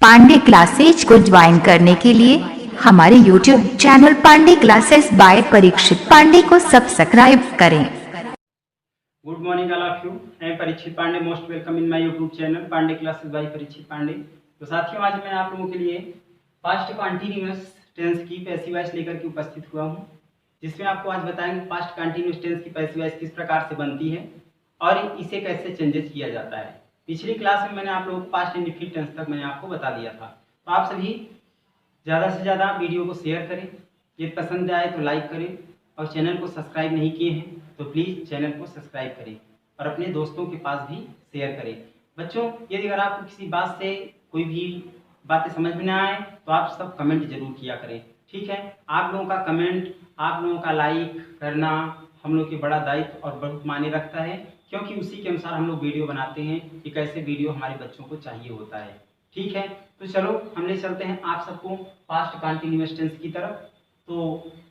Pandey classes को join करने के लिए हमारे YouTube channel Pandey classes by Parikshit Pandey को सब्सक्राइब करें। Good morning all of you. I am Parikshit Pandey, most welcome in my YouTube channel Pandey classes by Parikshit Pandey. तो साथियों, आज मैं आप लोगों के लिए पास्ट कंटिन्यूअस टेंस की पैसिव वॉइस लेकर के उपस्थित हुआ हूं, जिसमें आपको आज बताएंगे पास्ट कंटिन्यूअस टेंस की पैसिव वॉइस किस प्रकार से बनती है और इसे कैसे चेंजेस किया जाता है। पिछली क्लास में मैंने आप लोगों को पास्ट इंडेफिनिट टेंस तक मैंने आपको बता दिया था। तो आप सभी ज़्यादा से ज़्यादा वीडियो को शेयर करें, ये पसंद आए तो लाइक करें, और चैनल को सब्सक्राइब नहीं किए हैं तो प्लीज़ चैनल को सब्सक्राइब करें और अपने दोस्तों के पास भी शेयर करें। बच्चों, यदि अगर आपको किसी बात से कोई भी बातें समझ में ना आए तो आप सब कमेंट जरूर किया करें, ठीक है। आप लोगों का कमेंट, आप लोगों का लाइक करना हम लोग के बड़ा दायित्व और बहुत मायने रखता है, क्योंकि उसी के अनुसार हम लोग वीडियो बनाते हैं कि कैसे वीडियो हमारे बच्चों को चाहिए होता है, ठीक है। तो चलो हम ले चलते हैं आप सबको पास्ट कंटिन्यूअस टेंस की तरफ। तो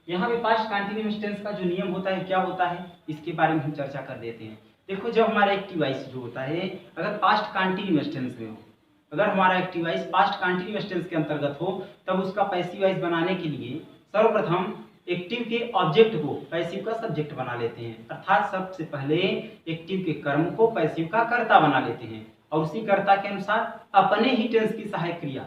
यहाँ पे पास्ट कंटिन्यूअस टेंस का जो नियम होता है, क्या होता है, इसके बारे में हम चर्चा कर देते हैं। देखो, जब हमारा एक्टिव वॉइस जो होता है अगर पास्ट कंटिन्यूअस टेंस में हो, अगर हमारा active voice past continuous tense के अंतर्गत हो, तब उसका पैसिव वॉइस बनाने के लिए सर्वप्रथम एक्टिव के ऑब्जेक्ट को पैसिव का सब्जेक्ट बना लेते हैं, अर्थात सबसे पहले एक्टिव के कर्म को पैसिव का कर्ता बना लेते हैं और उसी कर्ता के अनुसार अपने ही टेंस की सहायक क्रिया,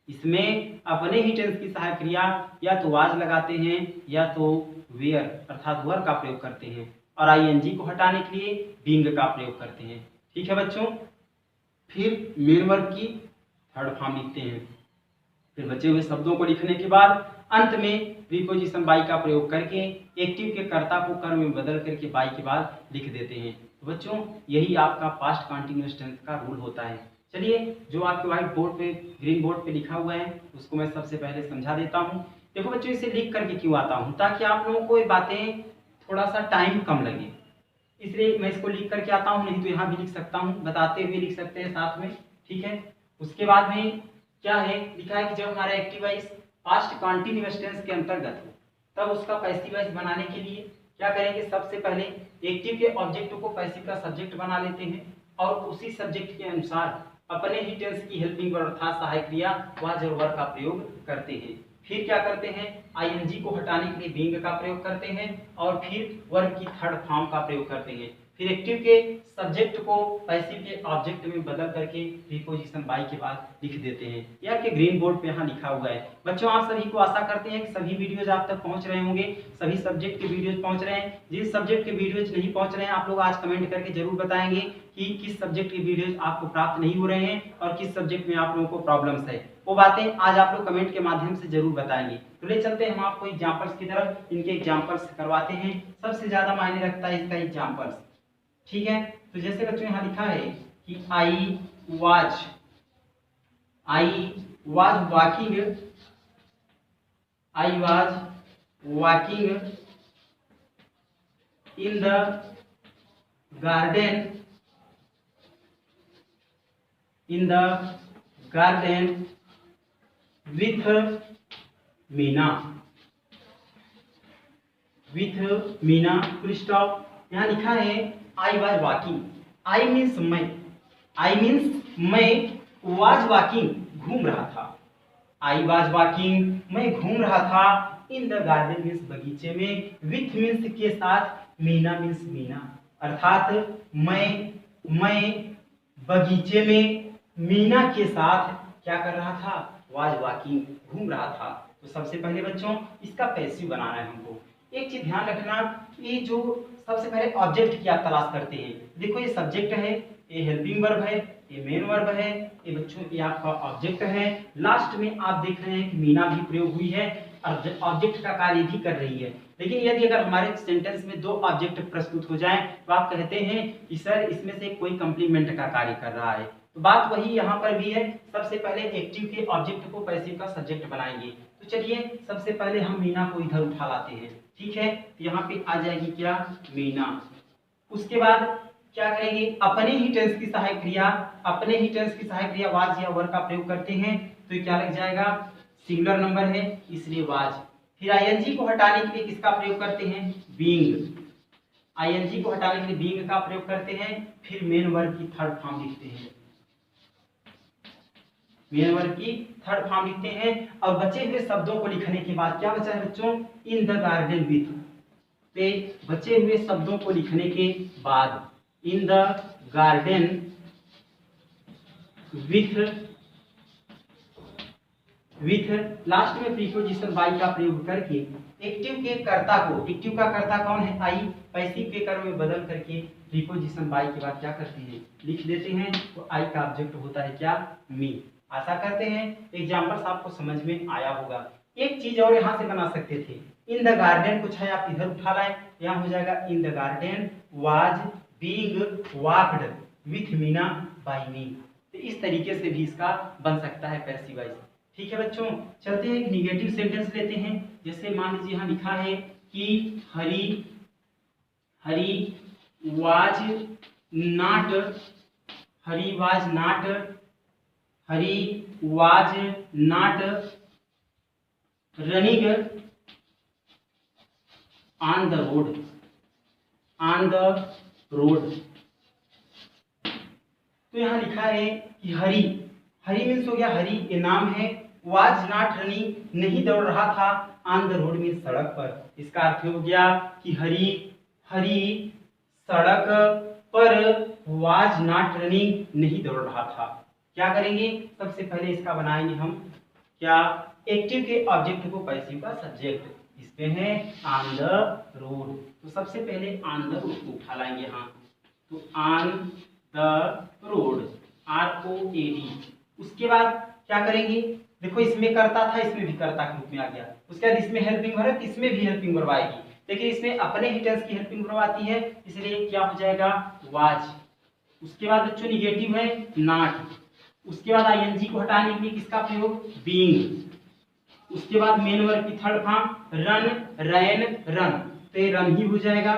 इसमें अपने ही टेंस की सहायक क्रिया या तो वाज लगाते हैं या तो वेयर अर्थात वर का प्रयोग करते हैं, और आईएनजी को हटाने के लिए बीइंग का प्रयोग करते हैं, ठीक है बच्चों। फिर मेन वर्ब की थर्ड फॉर्म लिखते हैं। फिर बचे हुए शब्दों को लिखने के बाद अंत में प्रीपोजिशन बाई का प्रयोग करके एक्टिव के कर्ता को कर्म में बदल करके बाई के बाद लिख देते हैं। तो बच्चों, यही आपका पास्ट कंटिन्यूअस टेंस का रूल होता है। चलिए, जो आपके व्हाइट बोर्ड पे, ग्रीन बोर्ड पे लिखा हुआ है, उसको मैं सबसे पहले समझा देता हूँ। देखो बच्चों, इसे लिख करके क्यों आता हूँ, ताकि आप लोगों को ये बातें थोड़ा सा टाइम कम लगे, इसलिए मैं इसको लिख करके आता हूँ। नहीं तो यहाँ भी लिख सकता हूँ, बताते हुए लिख सकते हैं साथ में, ठीक है। उसके बाद में क्या है, लिखा है कि जब हमारा active voice past continuous tense के अंतर्गत हो, तब उसका पैसिव वॉइस बनाने के लिए क्या करेंगे, सबसे पहले एक्टिव के ऑब्जेक्ट को पैसिव का सब्जेक्ट बना लेते हैं और उसी सब्जेक्ट के अनुसार अपने ही टेंस की हेल्पिंग वर्ब अर्थात सहायक क्रिया वाज और वर का प्रयोग करते हैं। फिर क्या करते हैं, आईएनजी को हटाने के लिए बीइंग का प्रयोग करते हैं और फिर वर्ब की थर्ड फॉर्म का प्रयोग करते हैं। फिर एक्टिव के सब्जेक्ट को पैसिव के ऑब्जेक्ट में बदल करके प्रीपोजिशन बाई के बाद लिख देते हैं। यह आपके ग्रीन बोर्ड पे यहाँ लिखा हुआ है। बच्चों, आप सभी को आशा करते हैं कि सभी वीडियोज आप तक पहुंच रहे होंगे, सभी सब्जेक्ट के वीडियोज पहुंच रहे हैं। जिस सब्जेक्ट के वीडियोज नहीं पहुंच रहे हैं, आप लोग आज कमेंट करके जरूर बताएंगे कि किस सब्जेक्ट के वीडियोज आपको प्राप्त नहीं हो रहे हैं और किस सब्जेक्ट में आप लोगों को प्रॉब्लम्स है। वो बातें आज आप लोग कमेंट के माध्यम से जरूर बताएंगे। तो ले चलते हैं हम आपको एग्जाम्पल्स की तरफ, इनके एग्जाम्पल्स करवाते हैं। सबसे ज्यादा मायने रखता है इसका एग्जाम्पल्स, ठीक है। तो जैसे बच्चों यहाँ लिखा है कि I was walking in the garden with Meena full stop. यहाँ लिखा है I was walking, I means मैं वाज वॉकिंग घूम रहा था, आई वाज वॉकिंग मैं घूम रहा था, इन द गार्डन मीन्स बगीचे में, विथ मीन्स के साथ, मीना मीन्स मीना अर्थात मैं बगीचे में मीना के साथ क्या कर रहा था, वाज वॉकिंग घूम रहा था। तो सबसे पहले बच्चों इसका पैसिव बनाना है हमको। एक चीज ध्यान रखना, ये जो सबसे पहले ऑब्जेक्ट की आप तलाश करते हैं। देखो, ये सब्जेक्ट है, ये हेल्पिंग वर्ब है, ये मेन वर्ब है, ये बच्चों ये आपका ऑब्जेक्ट है। लास्ट में आप देख रहे हैं कि मीना भी प्रयोग हुई है और ऑब्जेक्ट का कार्य भी कर रही है। लेकिन यदि अगर हमारे सेंटेंस में दो ऑब्जेक्ट प्रस्तुत हो जाएं तो आप कहते हैं कि सर इसमें से कोई कंप्लीमेंट का कार्य कर रहा है। तो बात वही यहाँ पर भी है, सबसे पहले एक्टिव के ऑब्जेक्ट को पैसिव का सब्जेक्ट बनाएंगे। तो चलिए सबसे पहले हम मीना को इधर उठा लाते हैं, ठीक है। यहाँ पे आ जाएगी क्या, मीना। उसके बाद क्या करेंगे, अपने ही टेंस की सहायक क्रिया वाज या वर का प्रयोग करते हैं। तो क्या लग जाएगा, सिंगुलर नंबर है इसलिए वाज। फिर आईएनजी को हटाने के लिए किसका प्रयोग करते हैं, बीइंग, आईएनजी को हटाने के लिए बीइंग का प्रयोग करते हैं। फिर मेन वर्ब की थर्ड फॉर्म लिखते हैं। मेन वर्ब की थर्ड फॉर्म लिखते हैं। और बचे हुए शब्दों को लिखने के बाद क्या बचा है बच्चों, इन द गार्डन विथ। पे बचे हुए शब्दों को लिखने के बाद इन द गार्डन विथ लास्ट में प्रीपोजिशन बाई का प्रयोग करके एक्टिव के कर्ता को, एक्टिव का कर्ता कौन है, आई, पैसिव के कर्म में बदल करके प्रीपोजिशन बाई के बाद क्या करते हैं, लिख देते हैं। तो आई का ऑब्जेक्ट होता है क्या, मी। आशा करते हैं एग्जाम्पल्स आपको समझ में आया होगा। एक चीज और यहाँ से बना सकते थे, इन द गार्डन कुछ है आप इधर उठा लाए, यहाँ हो जाएगा in the garden was being walked with Meena by me. तो इस तरीके से भी इसका बन सकता है पैसिव वॉइस। ठीक है बच्चों, चलते हैं एक निगेटिव सेंटेंस लेते हैं। जैसे मान लीजिए यहाँ लिखा है कि Hari was not running on the road. तो यहाँ लिखा है कि हरी मीन्स हो गया, हरी ये नाम है, वाज नॉट रनिंग नहीं दौड़ रहा था, ऑन द रोड मीन्स सड़क पर। इसका अर्थ हो गया कि हरी सड़क पर वाज नॉट रनिंग नहीं दौड़ रहा था। क्या करेंगे, सबसे पहले इसका बनाएंगे हम क्या, एक्टिव के ऑब्जेक्ट को पैसिव का सब्जेक्ट, इस पे है ऑन द रोड। तो सबसे पहले ऑन द रोड को उठा लाएंगे यहाँ, तो ऑन द रोड, ROAD। उसके बाद क्या करेंगे, देखो इसमें करता था, इसमें भी कर्ता के रूप में आ गया। उसके बाद इसमें हेल्पिंग वर्ब, इसमें भी हेल्पिंग वर्ब आएगी, लेकिन इसमें अपने ही टेंस की हेल्पिंग वर्ब आती है, इसलिए क्या हो जाएगा, वाज। उसके बाद बच्चों निगेटिव है नॉट। उसके बाद ING को हटाने के लिए किसका प्रयोग, बीइंग। उसके बाद मेन वर्ब की थर्ड फॉर्म रन, तो ये रन ही हो जाएगा।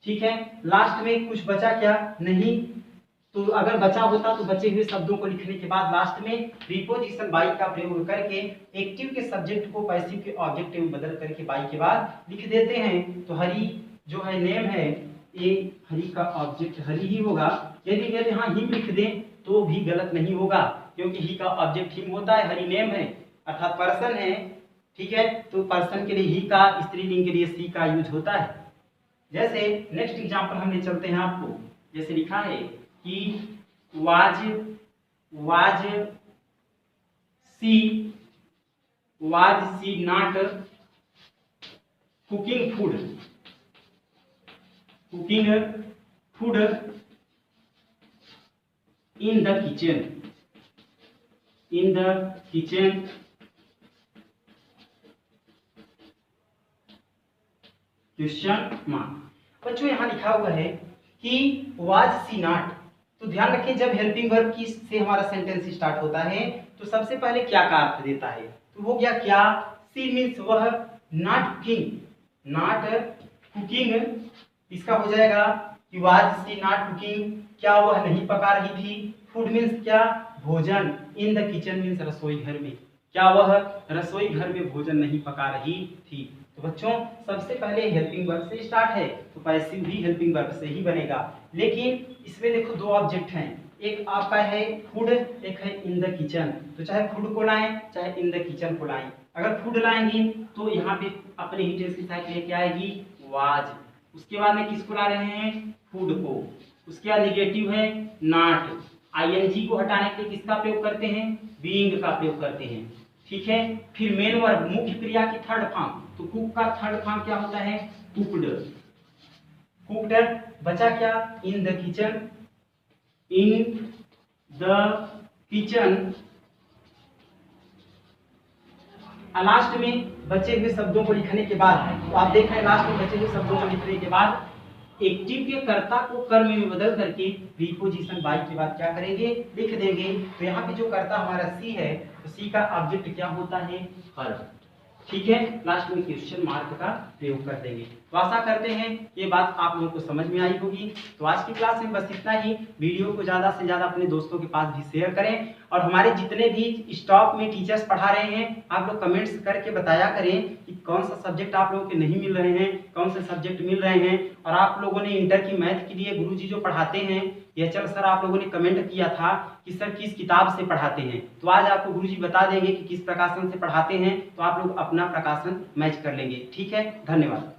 ठीक है, लास्ट में कुछ बचा क्या, नहीं। तो अगर बचा होता तो बचे हुए शब्दों को लिखने के बाद लास्ट में प्रीपोजिशन बाई का प्रयोग करके एक्टिव के सब्जेक्ट को पैसिव के ऑब्जेक्ट में बदल करके बाई के बाद लिख देते हैं। तो हरी जो है नेम है, ये हरी का ऑब्जेक्ट हरी ही होगा। यदि यहाँ हिम लिख दें तो भी गलत नहीं होगा, क्योंकि ही का ऑब्जेक्ट हिम होता है, हरी नेम है अर्थात पर्सन है। ठीक है, तो पर्सन के लिए ही का, स्त्रीलिंग के लिए सी का यूज होता है। जैसे नेक्स्ट एग्जांपल हम ले चलते हैं आपको, जैसे लिखा है कि was she not cooking food in the kitchen question mark. बच्चों यहाँ लिखा हुआ है कि वाज सी नॉट, तो ध्यान रखें जब हेल्पिंग वर्ब की से हमारा सेंटेंस स्टार्ट होता है तो सबसे पहले क्या का अर्थ देता है, तो वो क्या, क्या, सी मीन्स वह, नॉट कुकिंग, इसका हो जाएगा कि वाज सी नॉट कुकिंग, क्या वह नहीं पका रही थी, फूड मीन्स क्या, भोजन, इन द किचन मीन्स रसोई घर में, क्या वह रसोई घर में भोजन नहीं पका रही थी। तो बच्चों सबसे पहले हेल्पिंग वर्ब से स्टार्ट है, तो पैसिव भी हेल्पिंग वर्ब से ही बनेगा। लेकिन इसमें देखो दो ऑब्जेक्ट हैं, एक आपका है फूड, एक है इन द किचन। तो चाहे फूड को लाएं चाहे इन द किचन को लाएं, अगर फूड लाएंगे तो यहाँ पे अपने ही टेंस की साइड लेके आएगी वाज। उसके बाद में किसको ला रहे हैं, फूड को। उसके बाद निगेटिव है नॉट, ING को हटाने के लिए किसका प्रयोग करते हैं, बीइंग का प्रयोग करते हैं। ठीक है, फिर मेन वर्ब मुख्य क्रिया की थर्ड फॉर्म, तो कुक का थर्ड फॉर्म क्या होता है, कुक्ड। बचा क्या, इन द किचन। लास्ट में बचे हुए शब्दों को लिखने के बाद, तो आप देख रहे हैं लास्ट में बचे हुए शब्दों को लिखने के बाद एक्टिव के कर्ता को कर्म में बदल करके प्रीपोजिशन बाई के बाद क्या करेंगे, लिख देंगे। तो यहाँ पे जो कर्ता हमारा सी है, तो सी का ऑब्जेक्ट क्या होता है, हर। ठीक है, लास्ट में क्वेश्चन मार्क का प्रयोग कर देंगे। तो आशा करते हैं ये बात आप लोगों को समझ में आई होगी। तो आज की क्लास में बस इतना ही। वीडियो को ज़्यादा से ज़्यादा अपने दोस्तों के पास भी शेयर करें और हमारे जितने भी स्टॉप में टीचर्स पढ़ा रहे हैं आप लोग कमेंट्स करके बताया करें कि कौन सा सब्जेक्ट आप लोगों के नहीं मिल रहे हैं, कौन से सब्जेक्ट मिल रहे हैं। और आप लोगों ने इंटर की मैथ के लिए गुरुजी जो पढ़ाते हैं चल सर, आप लोगों ने कमेंट किया था कि सर किस किताब से पढ़ाते हैं, तो आज आपको गुरुजी बता देंगे कि किस प्रकाशन से पढ़ाते हैं। तो आप लोग अपना प्रकाशन मैच कर लेंगे। ठीक है, धन्यवाद।